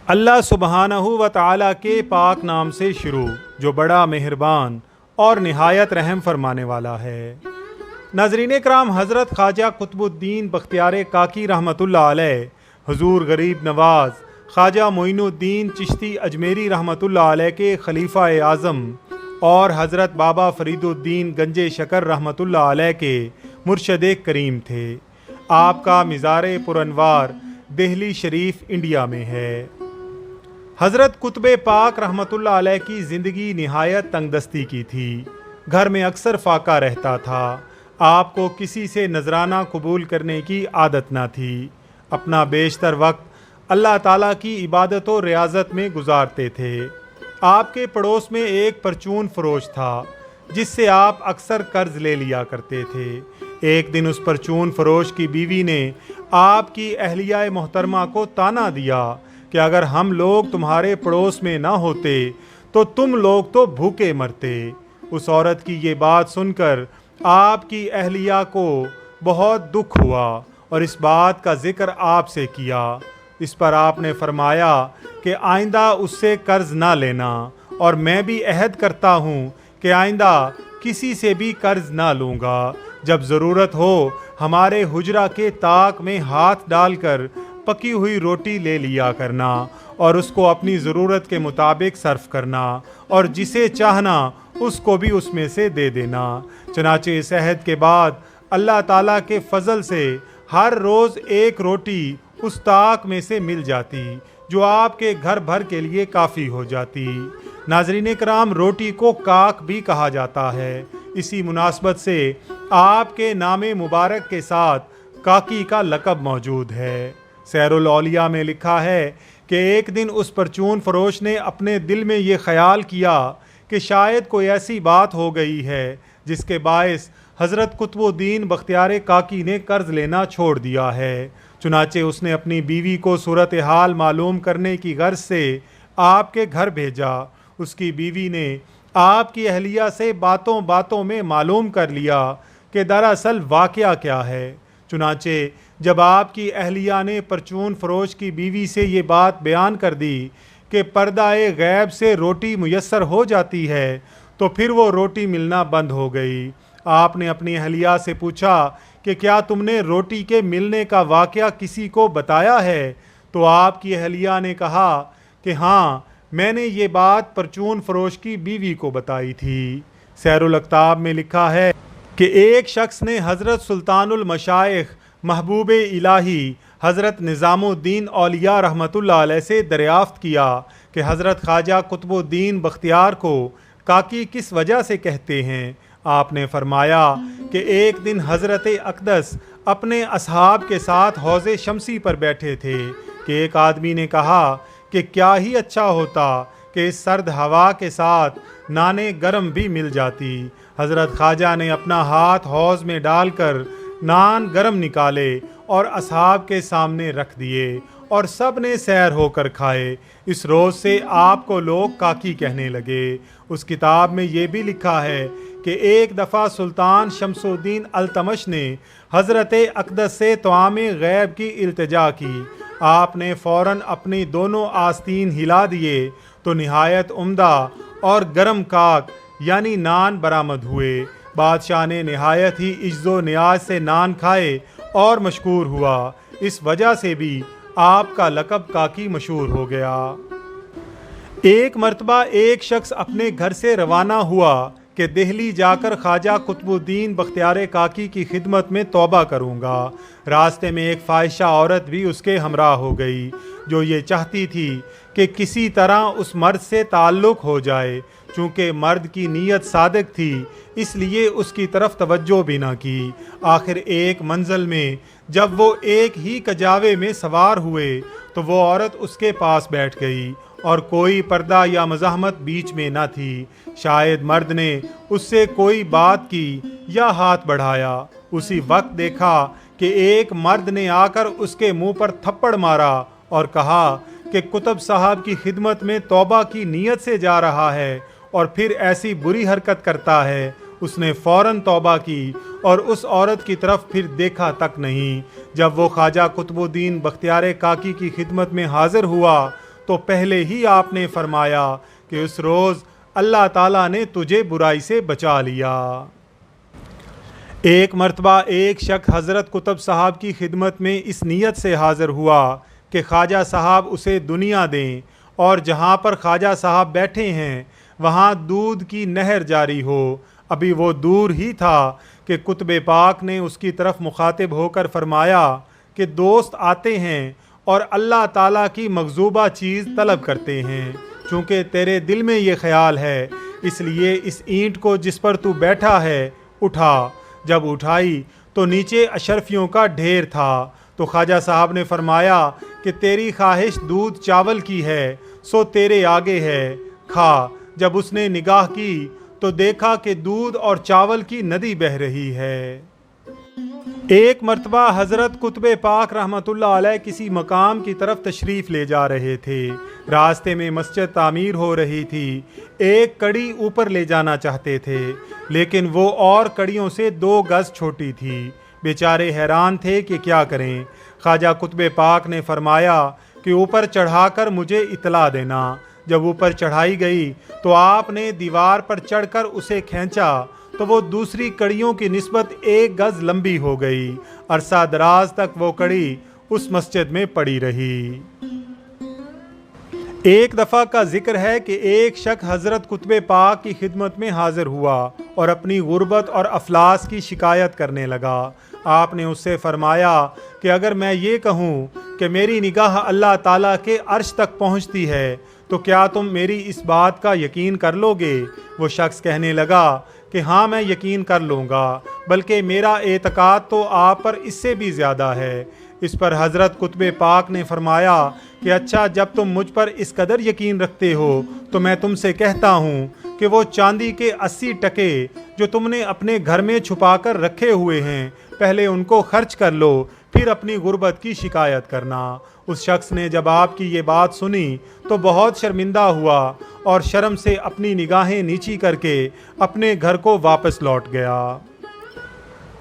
اللہ سبحانہ و تعالیٰ کے پاک نام سے شروع جو بڑا مہربان اور نہایت رحم فرمانے والا ہے۔ ناظرین کرام، حضرت خواجہ قطب الدین بختیار کاکی رحمۃ اللہ علیہ، حضور غریب نواز خواجہ معین الدین چشتی اجمیری رحمۃ اللہ علیہ کے خلیفہ اعظم اور حضرت بابا فرید الدین گنج شکر رحمۃ اللہ علیہ کے مرشد کریم تھے۔ آپ کا مزار پرانوار دہلی شریف انڈیا میں ہے۔ حضرت قطب پاک رحمۃ اللہ علیہ کی زندگی نہایت تنگ دستی کی تھی۔ گھر میں اکثر فاقہ رہتا تھا۔ آپ کو کسی سے نذرانہ قبول کرنے کی عادت نہ تھی۔ اپنا بیشتر وقت اللہ تعالیٰ کی عبادت و ریاضت میں گزارتے تھے۔ آپ کے پڑوس میں ایک پرچون فروش تھا جس سے آپ اکثر قرض لے لیا کرتے تھے۔ ایک دن اس پرچون فروش کی بیوی نے آپ کی اہلیہ محترمہ کو طعنہ دیا کہ اگر ہم لوگ تمہارے پڑوس میں نہ ہوتے تو تم لوگ تو بھوکے مرتے۔ اس عورت کی یہ بات سن کر آپ کی اہلیہ کو بہت دکھ ہوا اور اس بات کا ذکر آپ سے کیا۔ اس پر آپ نے فرمایا کہ آئندہ اس سے قرض نہ لینا، اور میں بھی عہد کرتا ہوں کہ آئندہ کسی سے بھی قرض نہ لوں گا۔ جب ضرورت ہو ہمارے حجرہ کے طاق میں ہاتھ ڈال کر پکی ہوئی روٹی لے لیا کرنا اور اس کو اپنی ضرورت کے مطابق صرف کرنا، اور جسے چاہنا اس کو بھی اس میں سے دے دینا۔ چنانچہ اس عہد کے بعد اللہ تعالیٰ کے فضل سے ہر روز ایک روٹی اس طاق میں سے مل جاتی جو آپ کے گھر بھر کے لیے کافی ہو جاتی۔ ناظرین کرام، روٹی کو کاک بھی کہا جاتا ہے۔ اسی مناسبت سے آپ کے نام مبارک کے ساتھ کاکی کا لقب موجود ہے۔ سیر الاولیاء میں لکھا ہے کہ ایک دن اس پرچون فروش نے اپنے دل میں یہ خیال کیا کہ شاید کوئی ایسی بات ہو گئی ہے جس کے باعث حضرت قطب الدین بختیار کاکی نے قرض لینا چھوڑ دیا ہے۔ چنانچہ اس نے اپنی بیوی کو صورتحال معلوم کرنے کی غرض سے آپ کے گھر بھیجا۔ اس کی بیوی نے آپ کی اہلیہ سے باتوں باتوں میں معلوم کر لیا کہ دراصل واقعہ کیا ہے۔ چنانچہ جب آپ کی اہلیہ نے پرچون فروش کی بیوی سے یہ بات بیان کر دی کہ پردہ غیب سے روٹی میسر ہو جاتی ہے، تو پھر وہ روٹی ملنا بند ہو گئی۔ آپ نے اپنی اہلیہ سے پوچھا کہ کیا تم نے روٹی کے ملنے کا واقعہ کسی کو بتایا ہے؟ تو آپ کی اہلیہ نے کہا کہ ہاں، میں نے یہ بات پرچون فروش کی بیوی کو بتائی تھی۔ سیر الاقتاب میں لکھا ہے کہ ایک شخص نے حضرت سلطان المشائخ محبوب الہی حضرت نظام الدین اولیاء رحمۃ اللہ علیہ سے دریافت کیا کہ حضرت خواجہ قطب الدین بختیار کو کاکی کس وجہ سے کہتے ہیں؟ آپ نے فرمایا کہ ایک دن حضرت اقدس اپنے اصحاب کے ساتھ حوض شمسی پر بیٹھے تھے کہ ایک آدمی نے کہا کہ کیا ہی اچھا ہوتا کہ اس سرد ہوا کے ساتھ نانے گرم بھی مل جاتی۔ حضرت خواجہ نے اپنا ہاتھ حوض میں ڈال کر نان گرم نکالے اور اصحاب کے سامنے رکھ دیے، اور سب نے سیر ہو کر کھائے۔ اس روز سے آپ کو لوگ کاکی کہنے لگے۔ اس کتاب میں یہ بھی لکھا ہے کہ ایک دفعہ سلطان شمس الدین التمش نے حضرت اقدس سے طعام غیب کی التجا کی۔ آپ نے فوراً اپنی دونوں آستین ہلا دیے تو نہایت عمدہ اور گرم کاک یعنی نان برآمد ہوئے۔ بادشاہ نے نہایت ہی عجز و نیاز سے نان کھائے اور مشکور ہوا۔ اس وجہ سے بھی آپ کا لقب کاکی مشہور ہو گیا۔ ایک مرتبہ ایک شخص اپنے گھر سے روانہ ہوا کہ دہلی جا کر خواجہ قطب الدین بختیار کاکی کی خدمت میں توبہ کروں گا۔ راستے میں ایک فاحشہ عورت بھی اس کے ہمراہ ہو گئی جو یہ چاہتی تھی کہ کسی طرح اس مرد سے تعلق ہو جائے۔ چونکہ مرد کی نیت صادق تھی اس لیے اس کی طرف توجہ بھی نہ کی۔ آخر ایک منزل میں جب وہ ایک ہی کجاوے میں سوار ہوئے تو وہ عورت اس کے پاس بیٹھ گئی اور کوئی پردہ یا مزاحمت بیچ میں نہ تھی۔ شاید مرد نے اس سے کوئی بات کی یا ہاتھ بڑھایا۔ اسی وقت دیکھا کہ ایک مرد نے آ کر اس کے منہ پر تھپڑ مارا اور کہا کہ قطب صاحب کی خدمت میں توبہ کی نیت سے جا رہا ہے اور پھر ایسی بری حرکت کرتا ہے۔ اس نے فوراً توبہ کی اور اس عورت کی طرف پھر دیکھا تک نہیں۔ جب وہ خواجہ قطب الدین بختیار کاکی کی خدمت میں حاضر ہوا تو پہلے ہی آپ نے فرمایا کہ اس روز اللہ تعالیٰ نے تجھے برائی سے بچا لیا۔ ایک مرتبہ ایک شخص حضرت قطب صاحب کی خدمت میں اس نیت سے حاضر ہوا کہ خواجہ صاحب اسے دنیا دیں اور جہاں پر خواجہ صاحب بیٹھے ہیں وہاں دودھ کی نہر جاری ہو۔ ابھی وہ دور ہی تھا کہ قطب پاک نے اس کی طرف مخاطب ہو کر فرمایا کہ دوست آتے ہیں اور اللہ تعالیٰ کی مغضوبہ چیز طلب کرتے ہیں، چونکہ تیرے دل میں یہ خیال ہے اس لیے اس اینٹ کو جس پر تو بیٹھا ہے اٹھا۔ جب اٹھائی تو نیچے اشرفیوں کا ڈھیر تھا، تو خواجہ صاحب نے فرمایا کہ تیری خواہش دودھ چاول کی ہے سو تیرے آگے ہے، کھا۔ جب اس نے نگاہ کی تو دیکھا کہ دودھ اور چاول کی ندی بہہ رہی ہے۔ ایک مرتبہ حضرت قطب پاک رحمۃ اللہ علیہ کسی مقام کی طرف تشریف لے جا رہے تھے۔ راستے میں مسجد تعمیر ہو رہی تھی، ایک کڑی اوپر لے جانا چاہتے تھے لیکن وہ اور کڑیوں سے 2 گز چھوٹی تھی۔ بیچارے حیران تھے کہ کیا کریں۔ خواجہ قطب پاک نے فرمایا کہ اوپر چڑھا کر مجھے اطلاع دینا۔ جب اوپر چڑھائی گئی تو آپ نے دیوار پر چڑھ کر اسے کھینچا تو وہ دوسری کڑیوں کی نسبت 1 گز لمبی ہو گئی۔ عرصہ دراز تک وہ کڑی اس مسجد میں پڑی رہی۔ ایک دفعہ کا ذکر ہے کہ ایک شخص حضرت قطب پاک کی خدمت میں حاضر ہوا اور اپنی غربت اور افلاس کی شکایت کرنے لگا۔ آپ نے اس سے فرمایا کہ اگر میں یہ کہوں کہ میری نگاہ اللہ تعالیٰ کے عرش تک پہنچتی ہے تو کیا تم میری اس بات کا یقین کر لو گے؟ وہ شخص کہنے لگا کہ ہاں میں یقین کر لوں گا، بلکہ میرا اعتقاد تو آپ پر اس سے بھی زیادہ ہے۔ اس پر حضرت قطب پاک نے فرمایا کہ اچھا، جب تم مجھ پر اس قدر یقین رکھتے ہو تو میں تم سے کہتا ہوں کہ وہ چاندی کے 80 ٹکے جو تم نے اپنے گھر میں چھپا کر رکھے ہوئے ہیں پہلے ان کو خرچ کر لو، پھر اپنی غربت کی شکایت کرنا۔ اس شخص نے جب آپ کی یہ بات سنی تو بہت شرمندہ ہوا اور شرم سے اپنی نگاہیں نیچی کر کے اپنے گھر کو واپس لوٹ گیا۔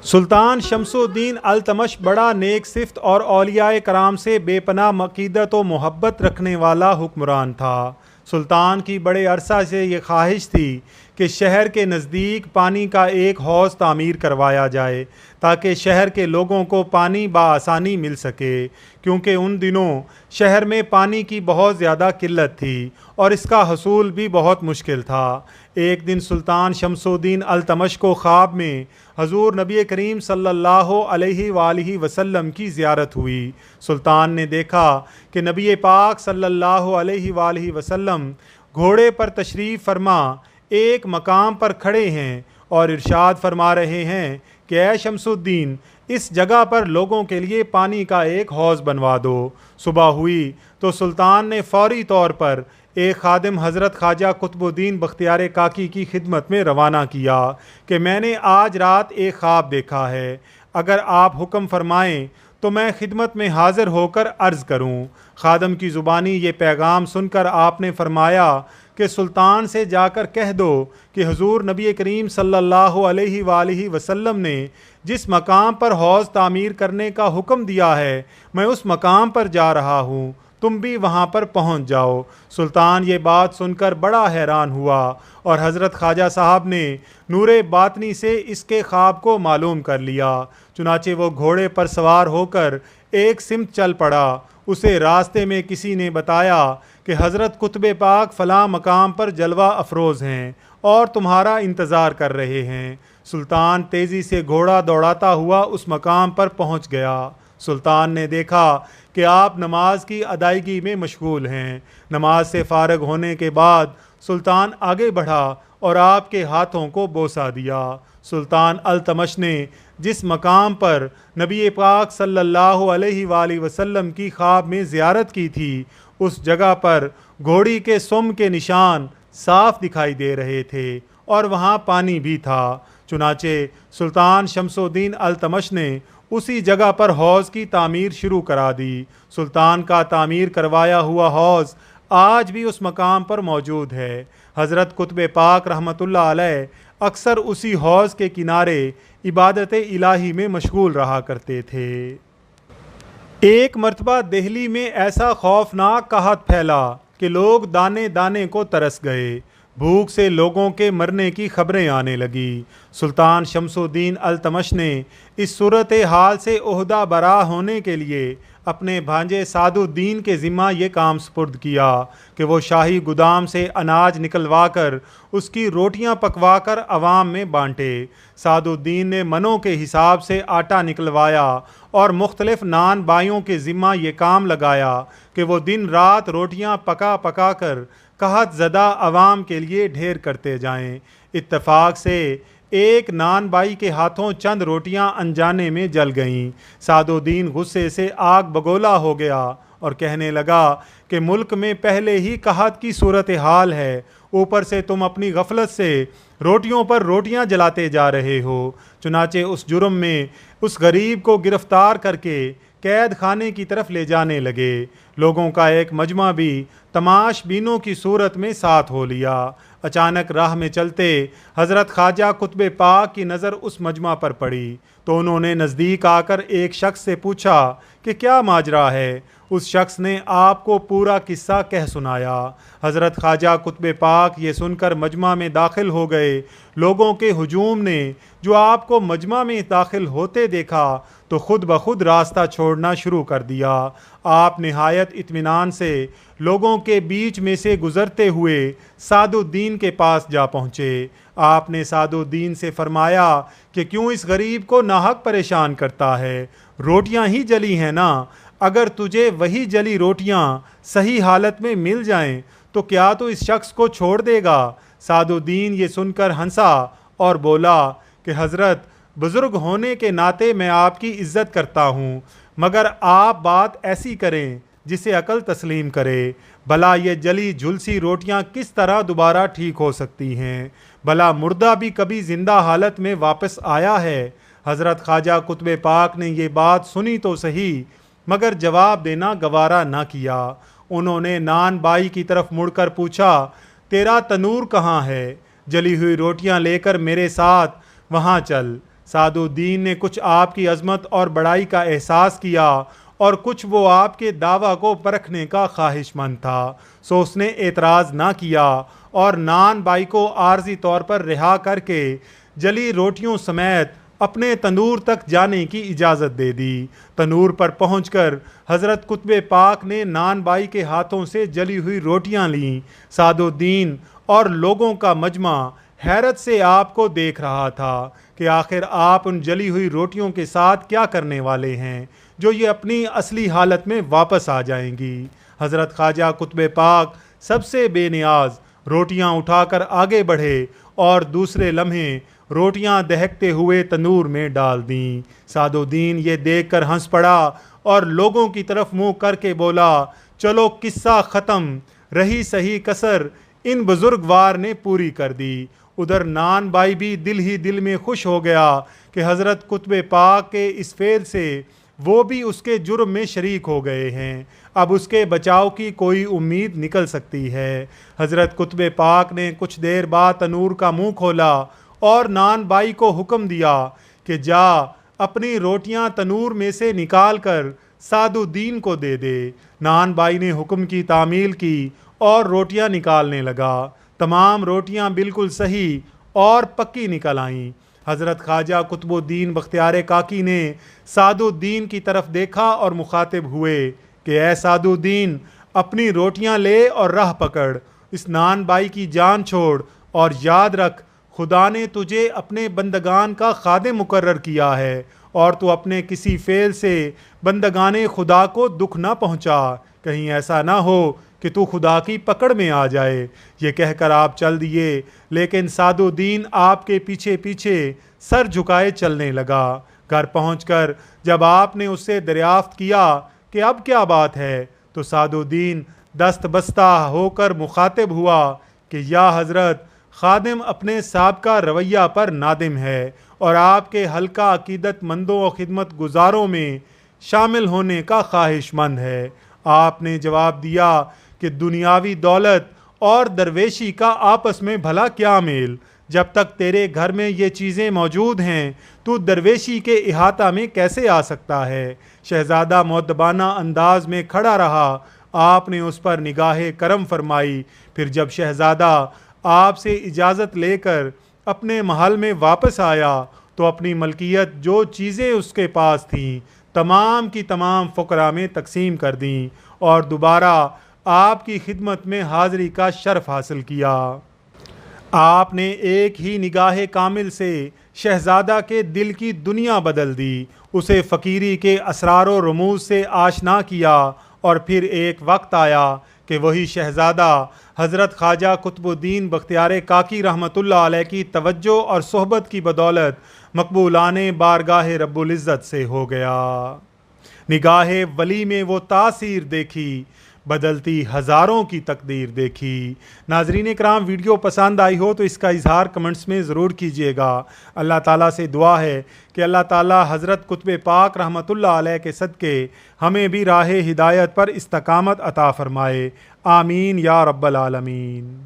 سلطان شمس الدین التمش بڑا نیک صفت اور اولیاء کرام سے بے پناہ عقیدت و محبت رکھنے والا حکمران تھا۔ سلطان کی بڑے عرصہ سے یہ خواہش تھی کہ شہر کے نزدیک پانی کا ایک حوض تعمیر کروایا جائے تاکہ شہر کے لوگوں کو پانی بآسانی مل سکے، کیونکہ ان دنوں شہر میں پانی کی بہت زیادہ قلت تھی اور اس کا حصول بھی بہت مشکل تھا۔ ایک دن سلطان شمس الدین التمش کو خواب میں حضور نبی کریم صلی اللہ علیہ وآلہ وسلم کی زیارت ہوئی۔ سلطان نے دیکھا کہ نبی پاک صلی اللہ علیہ وآلہ وسلم گھوڑے پر تشریف فرما ایک مقام پر کھڑے ہیں اور ارشاد فرما رہے ہیں کہ اے شمس الدین، اس جگہ پر لوگوں کے لیے پانی کا ایک حوض بنوا دو۔ صبح ہوئی تو سلطان نے فوری طور پر ایک خادم حضرت خواجہ قطب الدین بختیار کاکی کی خدمت میں روانہ کیا کہ میں نے آج رات ایک خواب دیکھا ہے، اگر آپ حکم فرمائیں تو میں خدمت میں حاضر ہو کر عرض کروں۔ خادم کی زبانی یہ پیغام سن کر آپ نے فرمایا کہ سلطان سے جا کر کہہ دو کہ حضور نبی کریم صلی اللہ علیہ وآلہ وسلم نے جس مقام پر حوض تعمیر کرنے کا حکم دیا ہے میں اس مقام پر جا رہا ہوں، تم بھی وہاں پر پہنچ جاؤ۔ سلطان یہ بات سن کر بڑا حیران ہوا اور حضرت خواجہ صاحب نے نور باطنی سے اس کے خواب کو معلوم کر لیا۔ چنانچہ وہ گھوڑے پر سوار ہو کر ایک سمت چل پڑا۔ اسے راستے میں کسی نے بتایا کہ حضرت قطب پاک فلاں مقام پر جلوہ افروز ہیں اور تمہارا انتظار کر رہے ہیں۔ سلطان تیزی سے گھوڑا دوڑاتا ہوا اس مقام پر پہنچ گیا۔ سلطان نے دیکھا کہ آپ نماز کی ادائیگی میں مشغول ہیں۔ نماز سے فارغ ہونے کے بعد سلطان آگے بڑھا اور آپ کے ہاتھوں کو بوسہ دیا۔ سلطان التمش نے جس مقام پر نبی پاک صلی اللہ علیہ وآلہ وسلم کی خواب میں زیارت کی تھی اس جگہ پر گھوڑی کے سم کے نشان صاف دکھائی دے رہے تھے اور وہاں پانی بھی تھا۔ چنانچہ سلطان شمس الدین التمش نے اسی جگہ پر حوض کی تعمیر شروع کرا دی۔ سلطان کا تعمیر کروایا ہوا حوض آج بھی اس مقام پر موجود ہے۔ حضرت قطب پاک رحمۃ اللہ علیہ اکثر اسی حوض کے کنارے عبادت الہی میں مشغول رہا کرتے تھے۔ ایک مرتبہ دہلی میں ایسا خوفناک قحط پھیلا کہ لوگ دانے دانے کو ترس گئے۔ بھوک سے لوگوں کے مرنے کی خبریں آنے لگی۔ سلطان شمس الدین التمش نے اس صورتحال سے عہدہ برا ہونے کے لیے اپنے بھانجے سعد الدین کے ذمہ یہ کام سپرد کیا کہ وہ شاہی گودام سے اناج نکلوا کر اس کی روٹیاں پکوا کر عوام میں بانٹے۔ سعد الدین نے منوں کے حساب سے آٹا نکلوایا اور مختلف نان بائیوں کے ذمہ یہ کام لگایا کہ وہ دن رات روٹیاں پکا پکا کر قحط زدہ عوام کے لیے ڈھیر کرتے جائیں۔ اتفاق سے ایک نان بائی کے ہاتھوں چند روٹیاں انجانے میں جل گئیں۔ سعد الدین غصے سے آگ بگولا ہو گیا اور کہنے لگا کہ ملک میں پہلے ہی قحط کی صورتحال ہے، اوپر سے تم اپنی غفلت سے روٹیوں پر روٹیاں جلاتے جا رہے ہو۔ چنانچہ اس جرم میں اس غریب کو گرفتار کر کے قید خانے کی طرف لے جانے لگے۔ لوگوں کا ایک مجمع بھی تماش بینوں کی صورت میں ساتھ ہو لیا۔ اچانک راہ میں چلتے حضرت خواجہ قطب پاک کی نظر اس مجمع پر پڑی تو انہوں نے نزدیک آ کر ایک شخص سے پوچھا کہ کیا ماجرا ہے۔ اس شخص نے آپ کو پورا قصہ کہہ سنایا۔ حضرت خواجہ قطب پاک یہ سن کر مجمع میں داخل ہو گئے۔ لوگوں کے ہجوم نے جو آپ کو مجمع میں داخل ہوتے دیکھا تو خود بخود راستہ چھوڑنا شروع کر دیا۔ آپ نہایت اطمینان سے لوگوں کے بیچ میں سے گزرتے ہوئے سعد الدین کے پاس جا پہنچے۔ آپ نے سعد الدین سے فرمایا کہ کیوں اس غریب کو ناحق پریشان کرتا ہے؟ روٹیاں ہی جلی ہیں نا، اگر تجھے وہی جلی روٹیاں صحیح حالت میں مل جائیں تو کیا تو اس شخص کو چھوڑ دے گا؟ سعد الدین یہ سن کر ہنسا اور بولا کہ حضرت، بزرگ ہونے کے ناطے میں آپ کی عزت کرتا ہوں، مگر آپ بات ایسی کریں جسے عقل تسلیم کرے۔ بھلا یہ جلی جھلسی روٹیاں کس طرح دوبارہ ٹھیک ہو سکتی ہیں؟ بھلا مردہ بھی کبھی زندہ حالت میں واپس آیا ہے؟ حضرت خواجہ قطب پاک نے یہ بات سنی تو صحیح مگر جواب دینا گوارا نہ کیا۔ انہوں نے نان بائی کی طرف مڑ کر پوچھا، تیرا تنور کہاں ہے؟ جلی ہوئی روٹیاں لے کر میرے ساتھ وہاں چل۔ سعد الدین نے کچھ آپ کی عظمت اور بڑائی کا احساس کیا اور کچھ وہ آپ کے دعویٰ کو پرکھنے کا خواہش مند تھا، سو اس نے اعتراض نہ کیا اور نان بائی کو عارضی طور پر رہا کر کے جلی روٹیوں سمیت اپنے تنور تک جانے کی اجازت دے دی۔ تنور پر پہنچ کر حضرت قطب پاک نے نان بائی کے ہاتھوں سے جلی ہوئی روٹیاں لیں۔ سعد الدین اور لوگوں کا مجمع حیرت سے آپ کو دیکھ رہا تھا کہ آخر آپ ان جلی ہوئی روٹیوں کے ساتھ کیا کرنے والے ہیں جو یہ اپنی اصلی حالت میں واپس آ جائیں گی۔ حضرت خواجہ قطب پاک سب سے بے نیاز روٹیاں اٹھا کر آگے بڑھے اور دوسرے لمحے روٹیاں دہکتے ہوئے تنور میں ڈال دیں۔ سعد الدین یہ دیکھ کر ہنس پڑا اور لوگوں کی طرف منہ کر کے بولا، چلو قصہ ختم، رہی صحیح کسر ان بزرگوار نے پوری کر دی۔ ادھر نان بائی بھی دل ہی دل میں خوش ہو گیا کہ حضرت قطب پاک کے اس فعل سے وہ بھی اس کے جرم میں شریک ہو گئے ہیں، اب اس کے بچاؤ کی کوئی امید نکل سکتی ہے۔ حضرت قطب پاک نے کچھ دیر بعد تنور کا منہ کھولا اور نان بائی کو حکم دیا کہ جا اپنی روٹیاں تنور میں سے نکال کر سعد الدین کو دے دے۔ نان بائی نے حکم کی تعمیل کی اور روٹیاں نکالنے لگا۔ تمام روٹیاں بالکل صحیح اور پکی نکل آئیں۔ حضرت خواجہ قطب الدین بختیار کاکی نے سعد الدین کی طرف دیکھا اور مخاطب ہوئے کہ اے سعد الدین، اپنی روٹیاں لے اور راہ پکڑ، اس نان بائی کی جان چھوڑ اور یاد رکھ خدا نے تجھے اپنے بندگان کا خادم مقرر کیا ہے اور تو اپنے کسی فعل سے بندگان خدا کو دکھ نہ پہنچا، کہیں ایسا نہ ہو کہ تو خدا کی پکڑ میں آ جائے۔ یہ کہہ کر آپ چل دیے، لیکن سعد الدین آپ کے پیچھے پیچھے سر جھکائے چلنے لگا۔ گھر پہنچ کر جب آپ نے اس سے دریافت کیا کہ اب کیا بات ہے تو سعد الدین دست بستہ ہو کر مخاطب ہوا کہ یا حضرت، خادم اپنے سابقہ رویہ پر نادم ہے اور آپ کے حلقہ عقیدت مندوں و خدمت گزاروں میں شامل ہونے کا خواہش مند ہے۔ آپ نے جواب دیا کہ دنیاوی دولت اور درویشی کا آپس میں بھلا کیا میل؟ جب تک تیرے گھر میں یہ چیزیں موجود ہیں تو درویشی کے احاطہ میں کیسے آ سکتا ہے؟ شہزادہ مؤدبانہ انداز میں کھڑا رہا۔ آپ نے اس پر نگاہ کرم فرمائی۔ پھر جب شہزادہ آپ سے اجازت لے کر اپنے محل میں واپس آیا تو اپنی ملکیت جو چیزیں اس کے پاس تھیں تمام کی تمام فقراء میں تقسیم کر دیں اور دوبارہ آپ کی خدمت میں حاضری کا شرف حاصل کیا۔ آپ نے ایک ہی نگاہ کامل سے شہزادہ کے دل کی دنیا بدل دی، اسے فقیری کے اسرار و رموز سے آشنا کیا، اور پھر ایک وقت آیا کہ وہی شہزادہ حضرت خواجہ قطب الدین بختیار کاکی رحمۃ اللہ علیہ کی توجہ اور صحبت کی بدولت مقبولان بارگاہ رب العزت سے ہو گیا۔ نگاہ ولی میں وہ تاثیر دیکھی، بدلتی ہزاروں کی تقدیر دیکھی۔ ناظرین کرام، ویڈیو پسند آئی ہو تو اس کا اظہار کمنٹس میں ضرور کیجیے گا۔ اللہ تعالیٰ سے دعا ہے کہ اللہ تعالیٰ حضرت قطب پاک رحمۃ اللہ علیہ کے صدقے ہمیں بھی راہ ہدایت پر استقامت عطا فرمائے۔ آمین یا رب العالمین۔